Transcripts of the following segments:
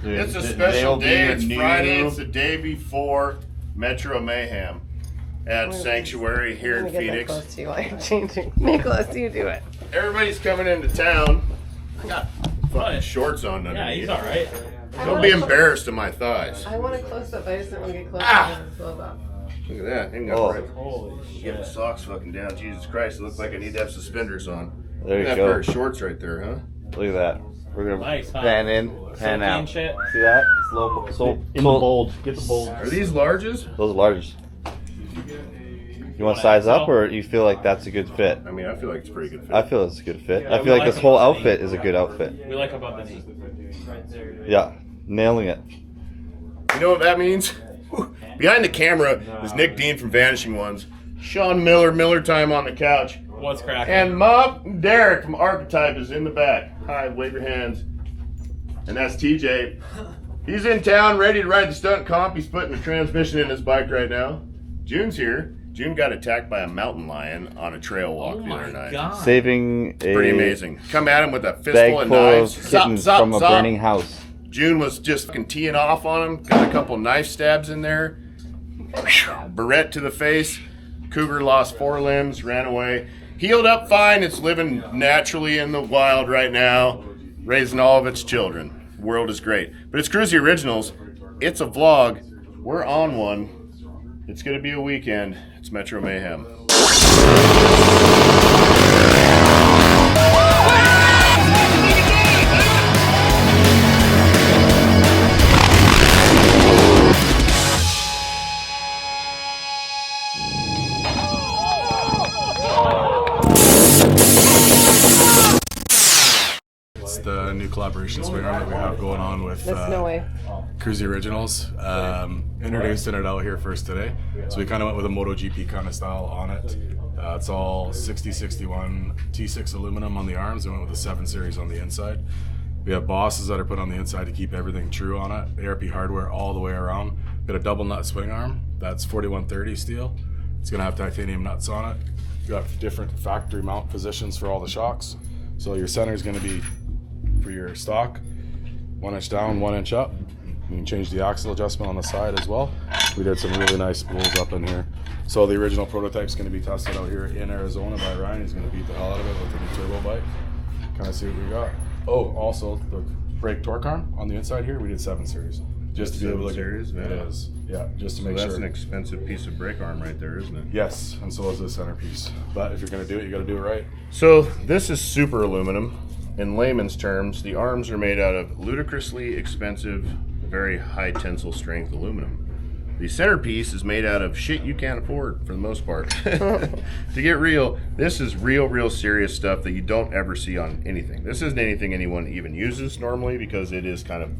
It's a special day. It's Friday. It's the day before Metro Mayhem at Sanctuary here in Phoenix. Close to you while you're changing. Nicholas, you do it. Everybody's coming into town. I got fucking shorts on underneath. Yeah, he's all right. Don't be embarrassed of my thighs. I want a close up. I just don't want to get close up. Look at that. Ain't got right. Get my socks fucking down. Jesus Christ, it looks like I need to have suspenders on. There you Look at go. that pair of shorts right there, huh? Look at that. We're gonna Nice, huh? pan in, pan out. Shit. See that? Slow, In the bold. Get the bold. Are these larges? Those are large. You want to size up, or you feel like that's a good fit? I mean, I feel like it's a pretty good fit. I feel it's a good fit. I feel like this whole outfit is a good outfit. We like about the knee. Yeah, nailing it. You know what that means? Behind the camera is Nick Dean from Vanishing Ones, Sean Miller Time on the couch, What's cracking? and Mom Derek from Archetype is in the back. Hi, wave your hands. And that's TJ. He's in town, ready to ride the stunt comp. He's putting the transmission in his bike right now. June's here. June got attacked by a mountain lion on a trail walk the other night. God. Saving a Pretty amazing. Come at him with a bag fistful of full knives. of kittens from a burning house. June was just fucking teeing off on him. Got a couple knife stabs in there. Barrette to the face. Cougar lost 4 limbs, ran away. Healed up fine. It's living naturally in the wild right now, raising all of its children. The world is great. But it's Kruesi Originals. It's a vlog. We're on one. It's going to be a weekend. It's Metro Mayhem. It's the new collaboration SWINGARM that we have going on with No way. Kruesi Originals. Introducing it out here first today. So we kind of went with a MotoGP kind of style on it. It's all 6061 T6 aluminum on the arms. We went with a 7 series on the inside. We have bosses that are put on the inside to keep everything true on it. ARP hardware all the way around. Got a double nut swing arm. That's 4130 steel. It's gonna have titanium nuts on it. You got different factory mount positions for all the shocks. So your center is gonna be for your stock, 1 inch down, 1 inch up. You can change the axle adjustment on the side as well. We did some really nice spools up in here. So the original prototype is going to be tested out here in Arizona by Ryan. He's going to beat the hell out of it with the new turbo bike. Kind of see what we got. Oh, also the brake torque arm on the inside here, we did 7 series. Just to be able to series, it is. Yeah, just to make That's sure. an expensive piece of brake arm right there, isn't it? Yes, and so is the centerpiece. But if you're going to do it, you got to do it right. So this is super aluminum. In layman's terms, the arms are made out of ludicrously expensive, very high tensile strength aluminum. The centerpiece is made out of shit you can't afford for the most part. To get real, this is real serious stuff that you don't ever see on anything. This isn't anything anyone even uses normally because it is kind of,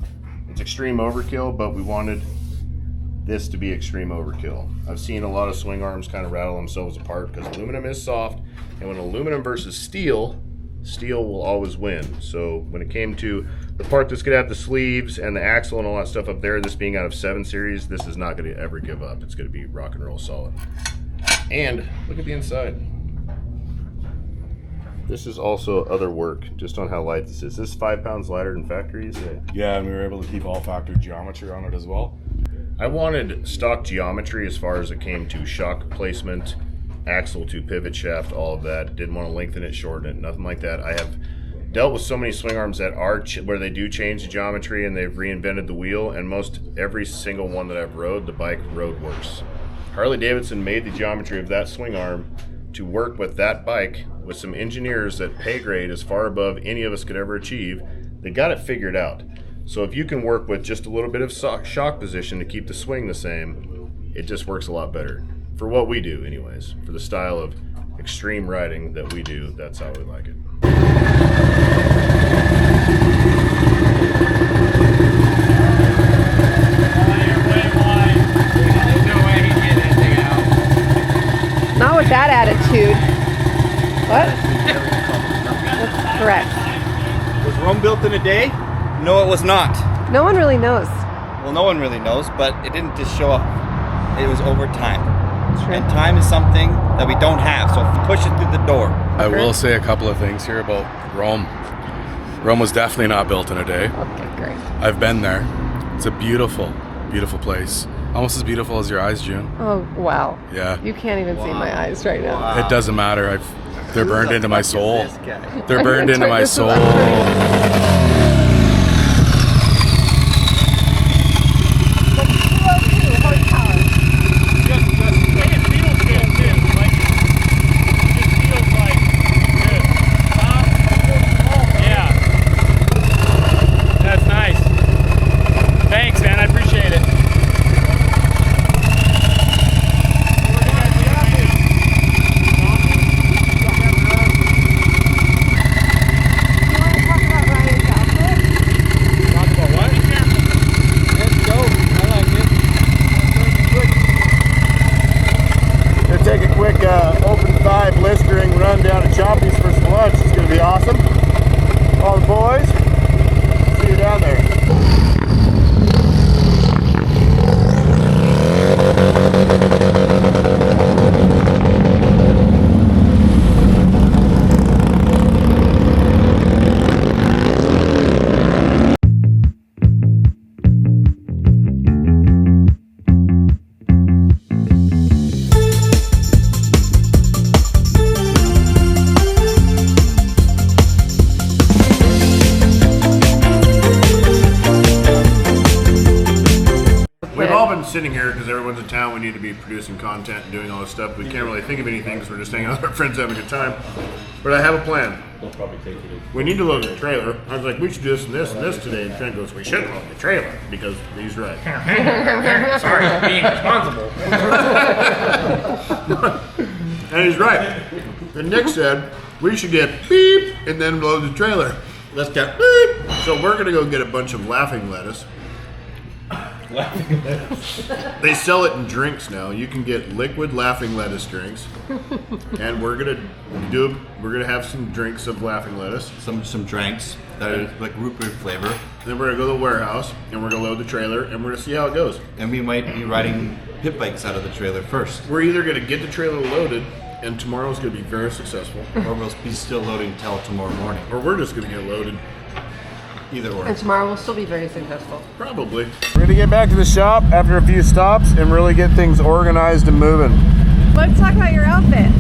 it's extreme overkill, but we wanted this to be extreme overkill. I've seen a lot of swing arms kind of rattle themselves apart because aluminum is soft, and when aluminum versus steel, steel will always win. So when it came to the part that's gonna have the sleeves and the axle and all that stuff up there, this being out of 7 series, this is not gonna ever give up. It's gonna be rock and roll solid. And look at the inside. This is also other work just on how light this is. This is 5 pounds lighter than factory, you say? Yeah, and we were able to keep all factory geometry on it as well. I wanted stock geometry as far as it came to shock placement, axle to pivot shaft, all of that. Didn't want to lengthen it, shorten it, nothing like that. I have dealt with so many swing arms that are where they do change the geometry and they've reinvented the wheel, and most every single one that I've rode, the bike rode worse. Harley Davidson made the geometry of that swing arm to work with that bike with some engineers that pay grade as far above any of us could ever achieve. They got it figured out. So if you can work with just a little bit of shock position to keep the swing the same, it just works a lot better. For what we do anyways, for the style of extreme riding that we do, that's how we like it. Not with that attitude. What? That's correct. Was Rome built in a day? No, it was not. No one really knows. Well, no one really knows, but it didn't just show up. It was over time. True. And time is something that we don't have, so push it through the door. I will say a couple of things here about Rome. Rome was definitely not built in a day. great. I've been there. It's a beautiful, beautiful place. Almost as beautiful as your eyes, June. Oh, wow. Yeah. You can't even see my eyes right now. It doesn't matter. They're burned into my soul. They're burned into my soul. Blistering run down to Choppy's for some lunch. It's going to be awesome. All the boys, see you down there. We've all been sitting here because everyone's in town. We need to be producing content and doing all this stuff. We can't really think of anything because we're just hanging out with our friends having a good time. But I have a plan. We need to load the trailer. I was like, we should do this and this and this today. And Trent goes, we should load the trailer because he's right. Sorry for being responsible. And he's right. And Nick said, we should get beep and then load the trailer. Let's get beep. So we're going to go get a bunch of laughing lettuce. They sell it in drinks now. You can get liquid laughing lettuce drinks, and we're gonna have some drinks of laughing lettuce. Some drinks that are like root beer flavor. Then we're gonna go to the warehouse and we're gonna load the trailer and we're gonna see how it goes. And we might be riding pit bikes out of the trailer first, We're either gonna get the trailer loaded and tomorrow's gonna be very successful, or we'll be still loading till tomorrow morning. or we're just gonna get loaded. Either or. And tomorrow will still be very successful. Probably. We're gonna get back to the shop after a few stops and really get things organized and moving. Let's talk about your outfit.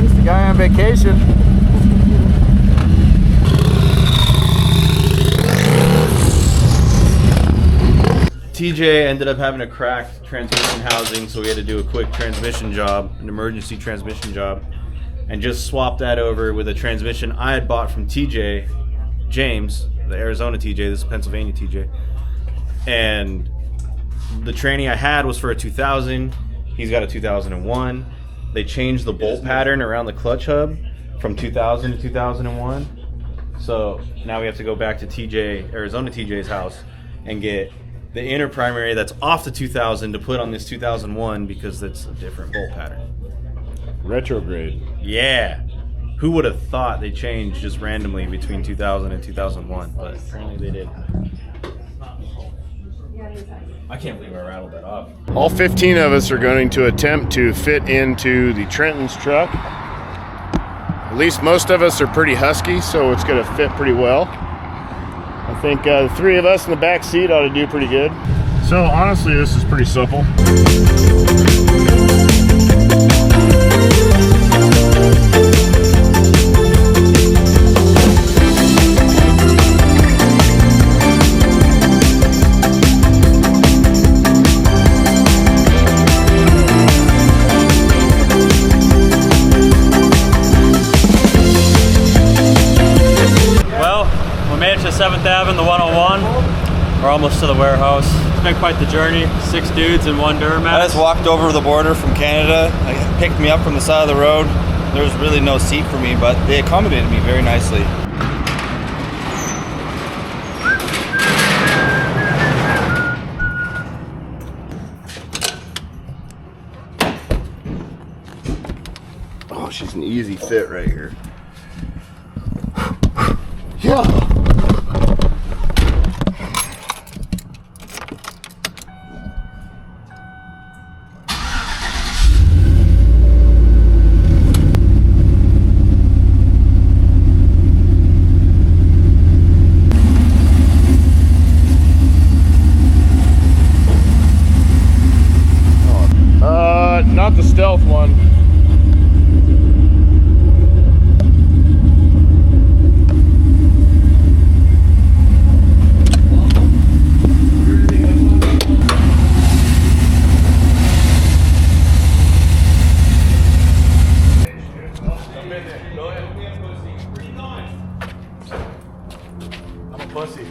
Just a guy on vacation. TJ ended up having a cracked transmission housing, so we had to do a quick transmission job, an emergency transmission job, and just swap that over with a transmission I had bought from TJ, James, the Arizona TJ, this is Pennsylvania TJ. And the training I had was for a 2000, he's got a 2001. They changed the bolt pattern around the clutch hub from 2000 to 2001. So now we have to go back to TJ, Arizona TJ's house and get the inner primary that's off the 2000 to put on this 2001 because it's a different bolt pattern. Retrograde. Yeah. Who would have thought they changed just randomly between 2000 and 2001? But apparently they did. I can't believe I rattled that off. All 15 of us are going to attempt to fit into the Trenton's truck. At least most of us are pretty husky, so it's going to fit pretty well. I think the three of us in the back seat ought to do pretty good. So honestly, this is pretty simple. We made it to 7th Ave and the 101. We're almost to the warehouse. It's been quite the journey. 6 dudes and 1 Duramax. I just walked over the border from Canada. They picked me up from the side of the road. There was really no seat for me, but they accommodated me very nicely. Oh, she's an easy fit right here. Yeah. pussy.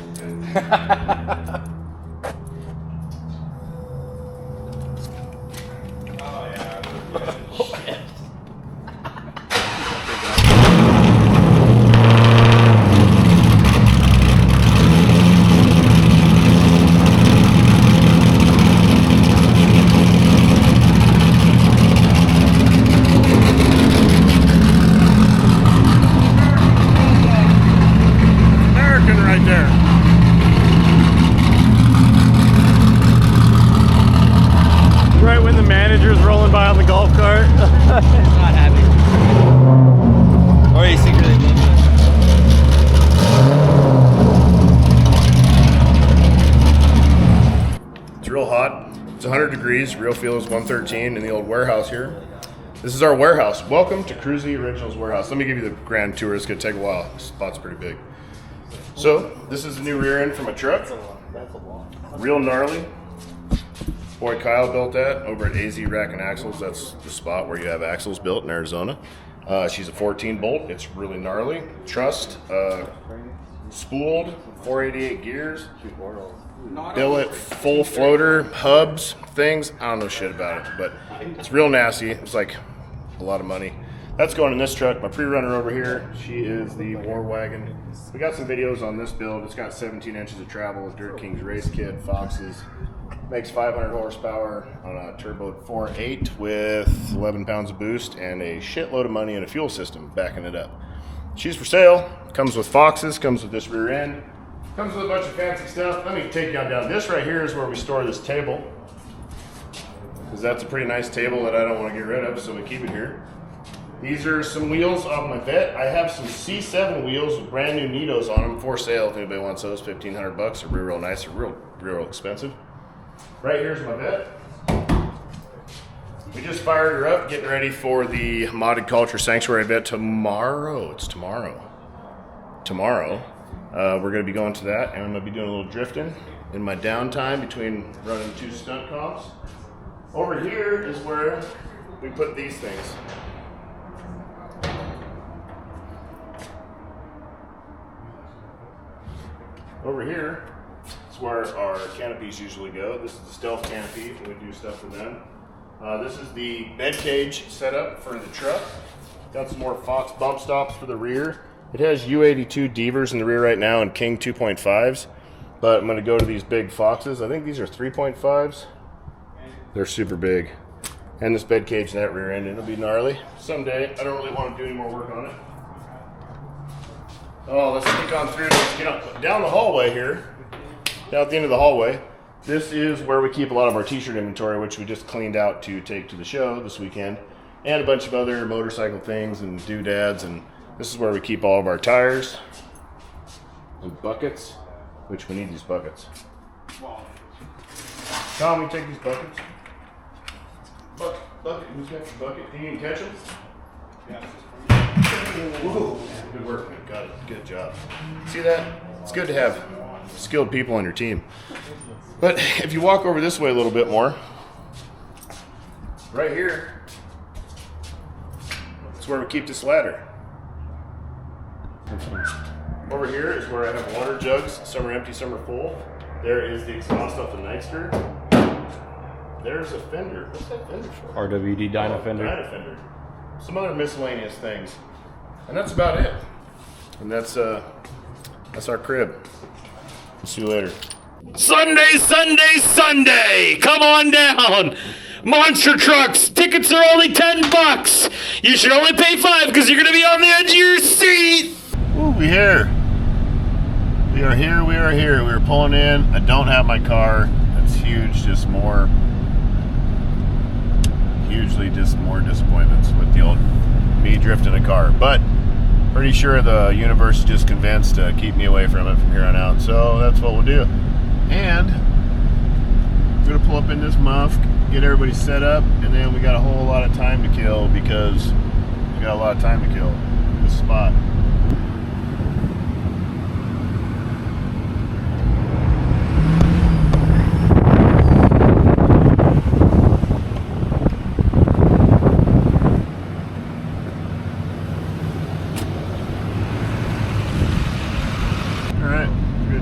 American right there. Right when the manager's rolling by on the golf cart. Not happy. Or you secretly love It's real hot. It's 100 degrees. Real feel is 113 in the old warehouse here. This is our warehouse. Welcome to Kruesi Originals warehouse. Let me give you the grand tour. It's gonna take a while. This spot's pretty big. So this is the new rear end from a truck. Real gnarly. Boy Kyle built that over at AZ Rack and Axles. That's the spot where you have axles built in Arizona. She's a 14 bolt. It's really gnarly. Trussed, spooled, 488 gears. Billet, full floater, hubs, things. I don't know shit about it, but it's real nasty. It's like a lot of money. That's going in this truck. My pre-runner over here, she is the War Wagon. We got some videos on this build. It's got 17 inches of travel with Dirt King's race kit, Foxes. Makes 500 horsepower on a turbo 4.8 with 11 pounds of boost and a shitload of money and a fuel system backing it up. She's for sale. Comes with Foxes, comes with this rear end. Comes with a bunch of fancy stuff. Let me take you on down. This right here is where we store this table. Because that's a pretty nice table that I don't want to get rid of, so we keep it here. These are some wheels off my vet. I have some C7 wheels with brand new Nitos on them for sale. If anybody wants those, 1,500 bucks. They're real nice. They're real expensive. Right here's my vet. We just fired her up, getting ready for the Modded Culture Sanctuary event tomorrow. It's tomorrow. We're going to be going to that, and I'm going to be doing a little drifting in my downtime between running 2 stunt comps. Over here is where we put these things. Over here is where our canopies usually go. This is the stealth canopy when we do stuff for them. This is the bed cage setup for the truck. Got some more Fox bump stops for the rear. It has U82 Devers in the rear right now and King 2.5s, but I'm going to go to these big Foxes. I think these are 3.5s. They're super big. And this bed cage and that rear end, it'll be gnarly. Someday, I don't really want to do any more work on it. Oh, let's sneak on through. Let's get up, down the hallway here. Down at the end of the hallway. This is where we keep a lot of our t-shirt inventory, which we just cleaned out to take to the show this weekend. And a bunch of other motorcycle things and doodads. And this is where we keep all of our tires and buckets, which we need these buckets. Tom, you take these buckets? Bucket, who's got the bucket? Can you catch them? Whoa. Good work, man. Got it. Good job. See that? It's good to have skilled people on your team. But if you walk over this way a little bit more, right here, it's where we keep this ladder. Over here is where I have water jugs. Some are empty, some are full. There is the exhaust off the Nightster. There's a fender. What's that fender for? RWD Dyna Fender. Dyna Fender. Some other miscellaneous things. And that's about it. And that's our crib. See you later. Sunday, Sunday, Sunday! Come on down! Monster trucks! Tickets are only $10! You should only pay $5 because you're gonna be on the edge of your seat! Ooh, we here. We are here, we are here. We are pulling in. I don't have my car. That's huge, just more disappointments with the old me drifting a car. But pretty sure the universe is just convinced to keep me away from it from here on out. So that's what we'll do. And we're gonna pull up in this muff, get everybody set up, and then we got a whole lot of time to kill because we got a lot of time to kill in this spot.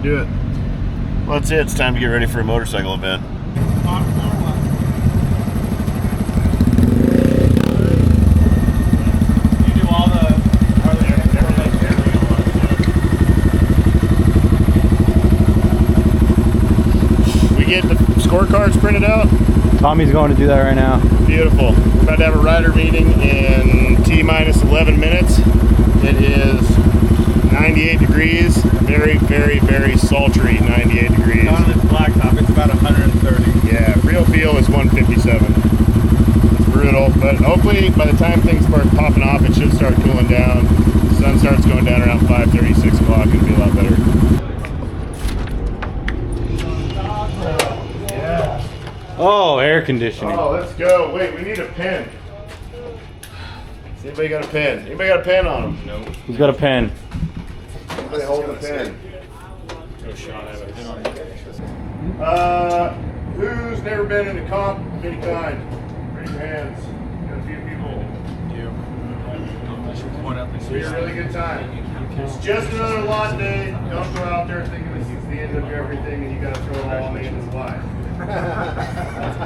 do it. Well, that's it. It's time to get ready for a motorcycle event. You do all the We get the scorecards printed out. Tommy's going to do that right now. Beautiful. We're about to have a rider meeting in T-minus 11 minutes. It is 98 degrees. Very, very, very sultry 98 degrees. on this blacktop, it's about 130. Yeah, real feel is 157. It's brutal, but hopefully by the time things start popping off, it should start cooling down. The sun starts going down around 5:30, 6 o'clock, it'll be a lot better. Oh, air conditioning. Oh, let's go. Wait, we need a pen. Has anybody got a pen? Anybody got a pen on them? No. Who's got a pen? Somebody hold the pen. Who's never been in a comp of any kind? Raise your hands. Got a few people. It's be a really good time. It's just another lot day. Don't go out there thinking this is the end of everything and you got to throw it all on the end of the line.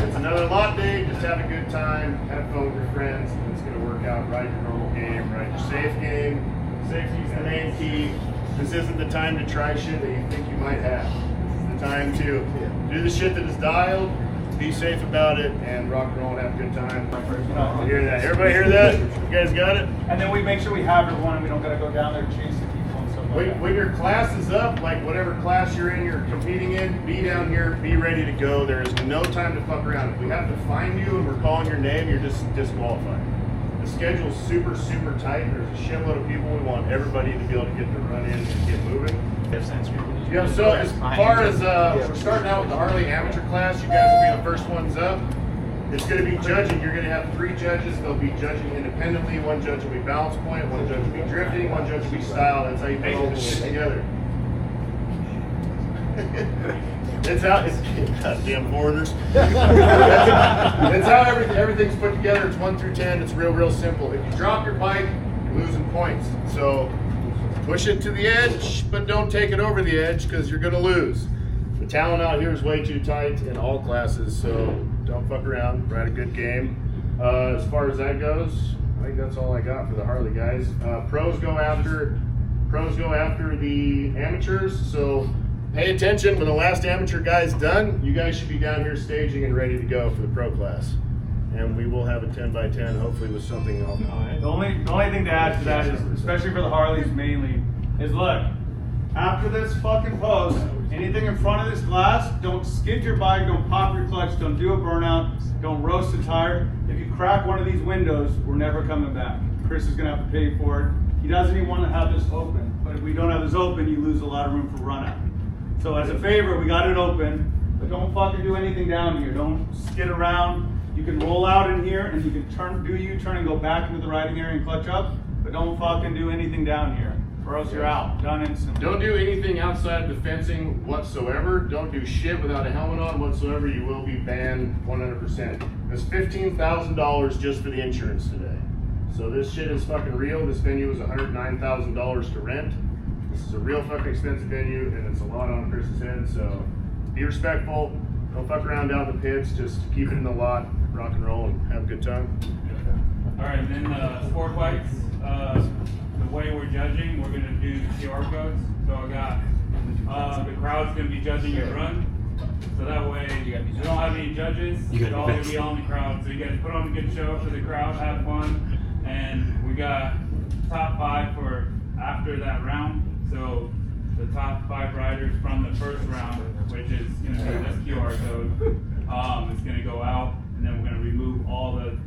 It's another lot day. Just have a good time. Have fun with your friends. And it's going to work out. Ride your normal game. Ride your safe game. Safety is the main key. This isn't the time to try shit that you think you might have. This is the time to do the shit that is dialed, be safe about it, and rock and roll and have a good time. Hear that? Everybody hear that? You guys got it? And then we make sure we have everyone and we don't gotta go down there and chase the people and stuff like that. When your class is up, like whatever class you're in, you're competing in, be down here, be ready to go. There is no time to fuck around. If we have to find you and we're calling your name, you're just disqualified. The schedule's super, super tight. There's a shitload of people. We want everybody to be able to get to run in and get moving. Yeah, so as far as we're starting out with the Harley amateur class, you guys will be the first ones up. It's going to be judging. You're going to have 3 judges. They'll be judging independently. One judge will be balance point, one judge will be drifting, one judge will be style. That's how you put all this shit together. It's goddamn foreigners. That's how everything's put together. It's 1 through 10. It's real simple. If you drop your bike, you're losing points. So push it to the edge, but don't take it over the edge because you're going to lose. The talent out here is way too tight in all classes, so don't fuck around. Ride a good game. As far as that goes, I think that's all I got for the Harley guys. Pros go after the amateurs, so pay attention. When the last amateur guy's done, you guys should be down here staging and ready to go for the pro class. And we will have a 10x10, hopefully with something else. The only thing to add to that is, especially for the Harleys mainly, is look, after this fucking post, anything in front of this glass, don't skid your bike, don't pop your clutch, don't do a burnout, don't roast a tire. If you crack one of these windows, we're never coming back. Chris is gonna have to pay for it. He doesn't even want to have this open, but if we don't have this open, you lose a lot of room for run out. So as a favor, we got it open, but don't fucking do anything down here. Don't skid around. You can roll out in here and you can do a U-turn and go back into the riding area and clutch up, but don't fucking do anything down here, or else you're out. Done instantly. Don't do anything outside of the fencing whatsoever. Don't do shit without a helmet on whatsoever. You will be banned 100%. It's $15,000 just for the insurance today. So this shit is fucking real. This venue is $109,000 to rent. This is a real fucking expensive venue, and it's a lot on Chris's head. So be respectful. Don't fuck around down the pits. Just keep it in the lot, rock and roll, and have a good time. All right, then sport bikes. The way we're judging, we're gonna do QR codes. So I got the crowd's gonna be judging your run. So that way we don't have any judges. It's all gonna be on the crowd. So you guys put on a good show for the crowd, have fun, and we got top 5 for after that round. So the top 5 riders from the first round, which is gonna be this QR code, is gonna go out, and then we're gonna remove all the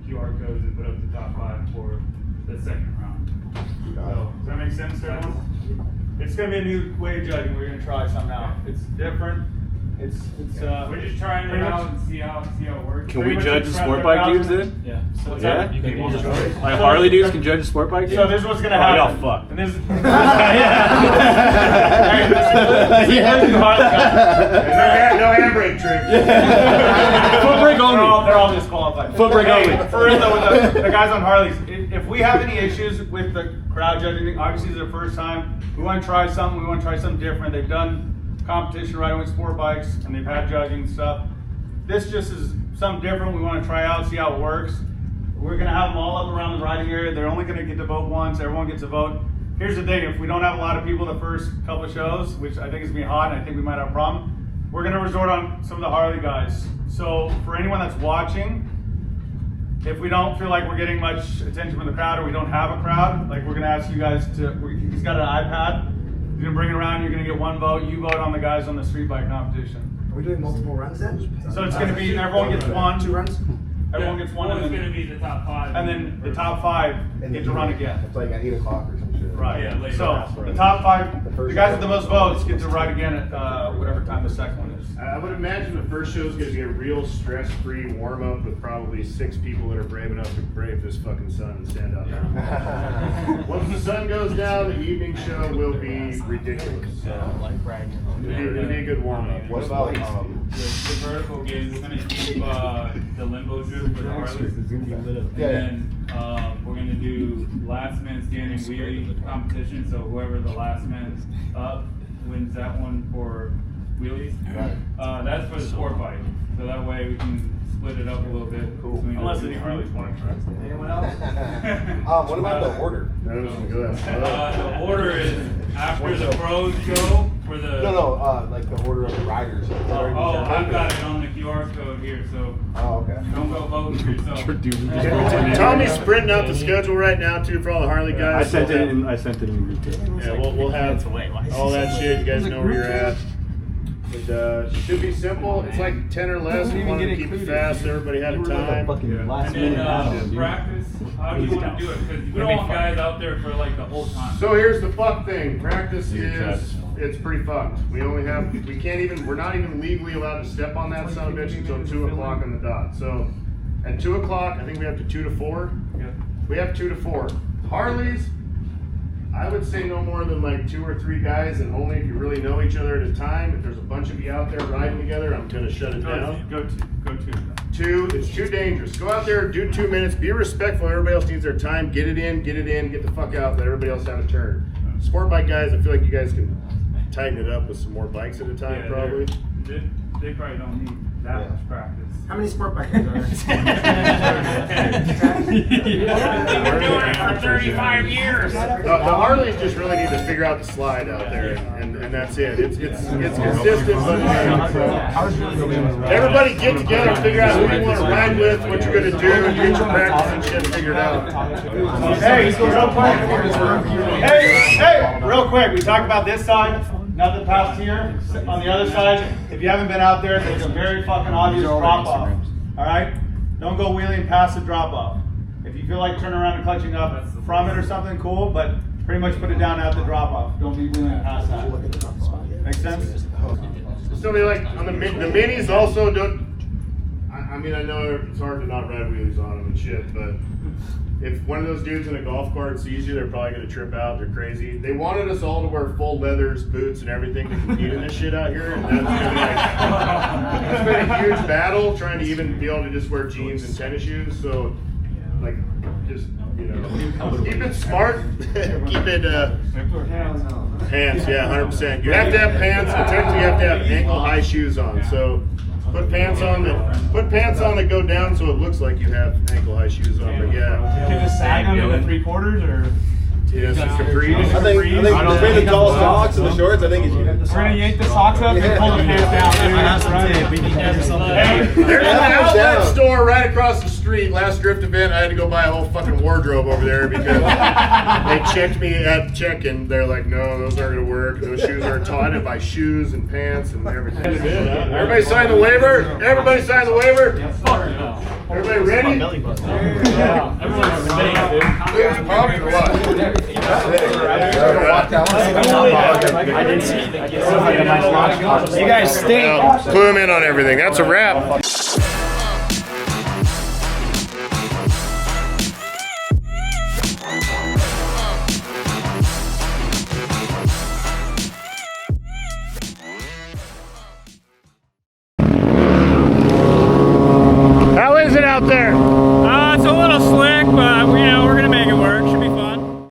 QR codes and put up the top 5 for the second round. So, does that make sense to everyone? It's gonna be a new way of judging. We're gonna try something out. It's different. We're just trying it out and see how it works. Can we judge the sport bike dudes then? Yeah. So Yeah? Like Harley dudes can judge the sport bike dudes? So this is what's gonna happen. Y'all fucked. And this is No handbrake tricks. Foot brake only. They're all disqualified. Foot brake only. For real though, with the guys on Harleys, if we have any issues with the crowd judging, obviously it's their first time, We want to try something. We want to try something different. They've done competition riding with sport bikes, and they've had judging and stuff. This just is something different. We want to try out, see how it works. We're going to have them all up around the riding area. They're only going to get to vote once. Everyone gets a vote. Here's the thing. If we don't have a lot of people the first couple of shows, which I think is going to be hot, and I think we might have a problem, we're going to resort on some of the Harley guys. So for anyone that's watching, if we don't feel like we're getting much attention from the crowd or we don't have a crowd, like we're going to ask you guys to, he's got an iPad. You're going to bring it around. You're going to get one vote. You vote on the guys on the street bike competition. Are we doing multiple runs then? So it's going to be, everyone gets one. 2 runs? Everyone gets one. Well, it's and going to then, be the top 5. and then the top 5 get to run again. It's like at 8 o'clock or some shit. Right. Yeah, later. So the top 5, the guys with the most votes get to ride again at whatever time the second one is. I would imagine the first show is going to be a real stress-free warm-up with probably 6 people that are brave enough to brave this fucking sun and stand out there. Once the sun goes down, the evening show will be ridiculous. It'll be a good warm-up. What about The vertical gauge, we're going to keep the limbo strip for the Harleys. And then we're going to do last man standing wheelie competition. So whoever the last man up wins that one for wheelies. That's for the sport bike. So that way we can split it up a little bit. Cool. Unless any Harleys want to try. anyone else? What about the order? The order is after the pros go for the. No, like the order of the riders. I've got it on the QR code here, so okay. don't go voting for yourself. Tommy's printing out the schedule right now too for all the Harley guys. I sent it in group chat. Yeah, we'll have all that shit. You guys know where you're at. It should be simple. It's like 10 or less. We want to keep it fast. Everybody had a time. And then practice. How do you want to do it? Because we don't want guys out there for like the whole time. So here's the fuck thing. Practice is, it's pretty fucked. We're not even legally allowed to step on that son of a bitch until 2 o'clock on the dot. So at 2 o'clock, I think we have to 2 to 4. Yeah. We have 2 to 4. Harleys, I would say no more than like 2 or 3 guys, and only if you really know each other at a time. If there's a bunch of you out there riding together, I'm gonna shut it down. Go 2. 2, it's too dangerous. Go out there, do 2 minutes, be respectful. Everybody else needs their time. Get it in, get the fuck out, let everybody else have a turn. Sport bike guys, I feel like you guys can tighten it up with some more bikes at a time, probably. They probably don't need that much practice. How many sport bikes are there? We've been doing it for 35 years. The Harleys just really need to figure out the slide out there, and that's it. It's consistent, but everybody get together and figure out who you want to ride with, what you're going to do, and get your practice and shit figured out. Hey, real quick. We talked about this side. Nothing past here. On the other side, if you haven't been out there, there's a very fucking obvious drop off. All right? Don't go wheeling past the drop off. If you feel like turning around and clutching up from it or something, cool, but pretty much put it down at the drop off. Don't be wheeling past that. Make sense? So like on the minis also don't. I mean, I know it's hard to not ride wheelies on them and shit, but if one of those dudes in a golf cart sees you, they're probably going to trip out. They're crazy. They wanted us all to wear full leathers, boots, and everything to compete in this shit out here. And that's been a huge battle trying to even be able to just wear jeans and tennis shoes. So, like, just, keep it smart. Keep it, pants, yeah, 100%. You have to have pants, and technically you have to have ankle-high shoes on. So, put pants on that go down so it looks like you have ankle-high shoes on. But yeah. Can it sag under the 3/4 or? Yeah, some capris. I think between the tall socks and the shorts, I think it's you. We're gonna yank the socks up and pull the pants down. We need to have something. There's an outlet store right across the street. Last drift event, I had to go buy a whole fucking wardrobe over there because they checked me at check-in. They're like, no, those aren't gonna work. Those shoes are tall. I had to buy shoes and pants and everything. Everybody sign the waiver? Everybody sign the waiver? Everybody ready? Yeah. Everyone's ready, dude. Pumped or what? I didn't see anything. You guys stink. Clue him in on everything. That's a wrap.